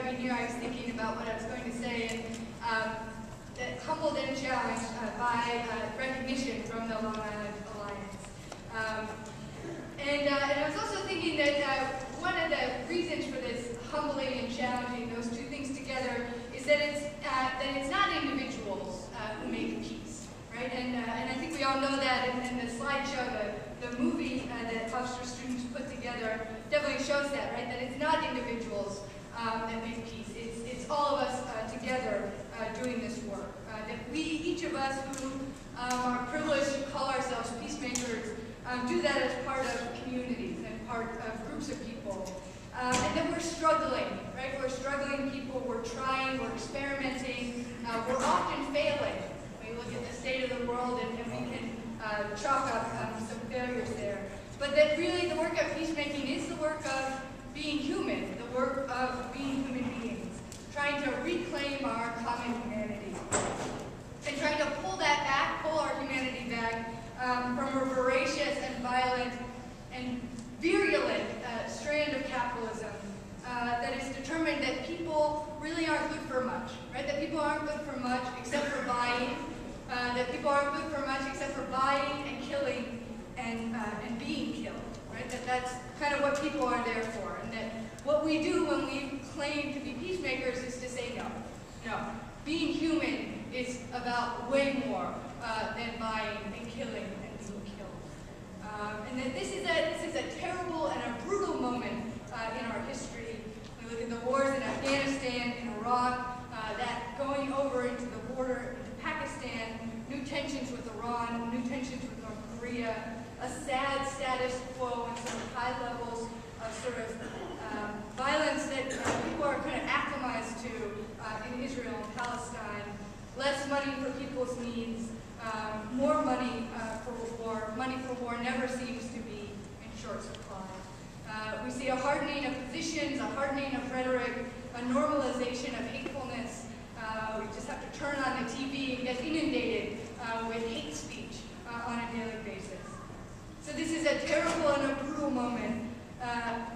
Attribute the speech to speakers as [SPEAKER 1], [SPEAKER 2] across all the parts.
[SPEAKER 1] driving here, I was thinking about what I was going to say, and humbled and challenged by recognition from the Long Island Alliance. And I was also thinking that one of the reasons for this humbling and challenging those two things together is that it's not individuals who make peace, right? And I think we all know that in the slideshow, the movie that Hofstra students put together definitely shows that, right? That it's not individuals that make peace. It's all of us together doing this work. That we, each of us who are privileged to call ourselves peacemakers, do that as part of communities and part of groups of people. And then we're struggling, right? We're struggling people, we're trying, we're experimenting, we're often failing. We look at the state of the world and we can chalk up some failures there. But that really the work of peacemaking is the work of being human, the work of being human beings, trying to reclaim our common humanity. And trying to pull that back, pull our humanity back from a voracious and violent and virulent strand of capitalism that is determined that people really aren't good for much, right? That people aren't good for much except for buying, that people aren't good for much except for buying and killing and being killed, right? That's kind of what people are there for, and that what we do when we claim to be peacemakers is to say no. No. Being human is about way more than buying and killing and being killed. And that this is a terrible and a brutal moment in our history. We look at the wars in Afghanistan, in Iraq, that going over into the border into Pakistan, new tensions with Iran, new tensions with North Korea, a sad status quo and some high levels of sort of violence that people are kind of acclimatized to in Israel and Palestine, less money for people's needs, more money for war. Money for war never seems to be in short supply. We see a hardening of positions, a hardening of rhetoric, a normalization of hatefulness. We just have to turn on the TV and get inundated with hate speech on a daily basis. So this is a terrible and a brutal moment,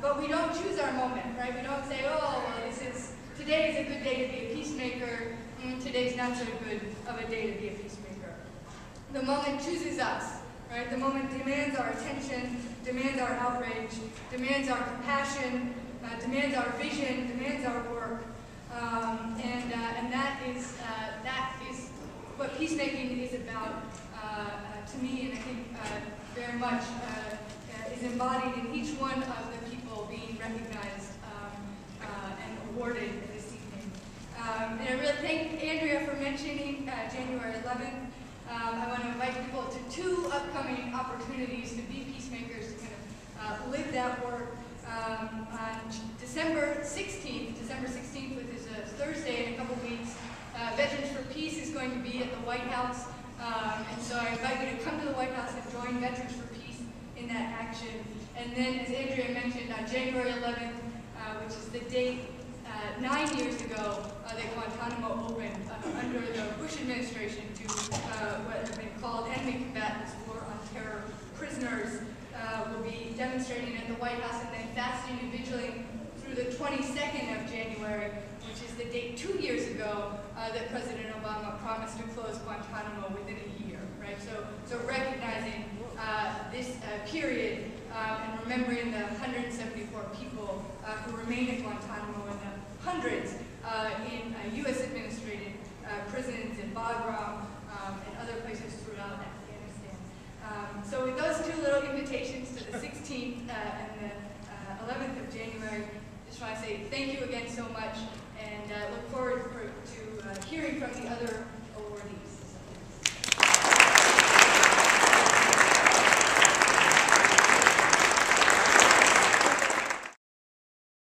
[SPEAKER 1] but we don't choose our moment, right? We don't say, oh, well, today is a good day to be a peacemaker, today's not so good of a day to be a peacemaker. The moment chooses us, right? The moment demands our attention, demands our outrage, demands our compassion, demands our vision, demands our work, and that is what peacemaking is about to me, and I think very much is embodied in each one of the people being recognized and awarded this evening. And I really thank Andrea for mentioning January 11th. I want to invite people to two upcoming opportunities to be peacemakers, to kind of live that work. On December 16th, which is a Thursday in a couple weeks, Veterans for Peace is going to be at the White House. And so I invite you to come to the White House and join Veterans for Peace in that action. And then, as Andrea mentioned, on January 11th, which is the date 9 years ago that Guantanamo opened under the Bush administration to what have been called enemy combatants, war on terror prisoners, will be demonstrating at the White House and then fasting and vigiling through the 22nd of January, which is the date 2 years ago that President Obama promised to close Guantanamo within a year, right? So recognizing this period and remembering the 174 people who remain at Guantanamo and the hundreds in U.S. administrated prisons in Bagram and other places throughout Afghanistan. So with those two little invitations to the 16th and the 11th of January, just want to say thank you again so much, and look forward to hearing from the other awardees.